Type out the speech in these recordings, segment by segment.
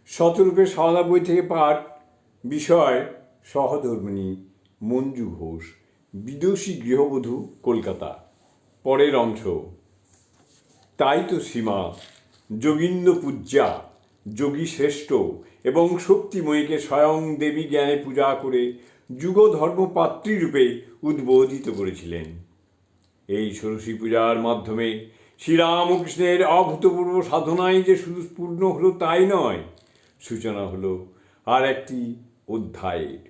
শতরূপে সারদা বই থেকে পাঠ। বিষয় সহধর্মিণী মঞ্জু ঘোষ, বিদুষী গৃহবধূ, কলকাতা। পরের অংশ। তাই তো সীমা যোগীন্দ্র পূজ্যা, যোগী শ্রেষ্ঠ এবং শক্তিময়ীকে স্বয়ং দেবী জ্ঞানে পূজা করে যুগধর্মপাত্রীরূপে উদ্বোধিত করেছিলেন। এই ষোড়শী পূজার মাধ্যমে শ্রীরামকৃষ্ণের অভূতপূর্ব সাধনাই যে শুধু পূর্ণ হলো তাই নয়, সূচনা হলো আর একটি অধ্যায়ের,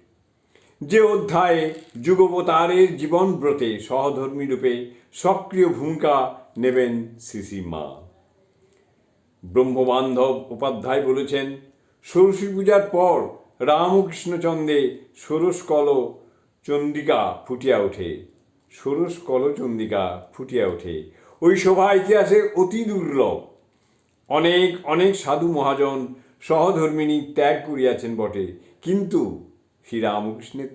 যে অধ্যায়ে যুগবতারের জীবনব্রতে সহধর্মী রূপে সক্রিয় ভূমিকা নেবেন শ্রী মা। ব্রহ্মবান্ধব উপাধ্যায় বলেছেন, ষোড়শী পূজার পর রামকৃষ্ণচন্দ্রে ষোড়শকল চন্দ্রিকা ফুটিয়া ওঠে। ষোড়শকল চন্দ্রিকা ফুটিয়া ওঠে। ওই শোভা ইতিহাসে অতি দুর্লভ। অনেক অনেক সাধু মহাজন সহধর্মিণী ত্যাগ করিয়াছেন বটে, কিন্তু শ্রীরামকৃষ্ণের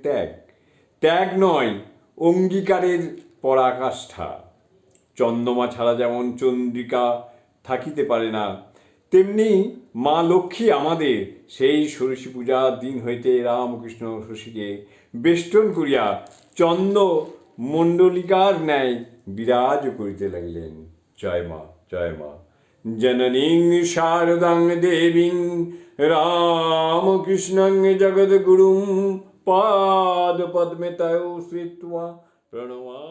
ত্যাগ নয়, অঙ্গীকারের পরাকাষ্ঠা। চন্দ্রমা ছাড়া যেমন চন্দ্রিকা থাকিতে পারে না, তেমনি মা লক্ষ্মী আমাদের সেই ষোড়শী পূজার দিন হইতে রামকৃষ্ণ শশীকে বেষ্টন করিয়া চন্দ্র মণ্ডলিকার ন্যায় বিরাজ করিতে লাগিলেন। জয় মা, জয় মা। জননীং শারদাং দেবীং রামকৃষ্ণং জগদ্গুরুং পাদ পদ্মে তয়ো শ্রিত্বা প্রণমা।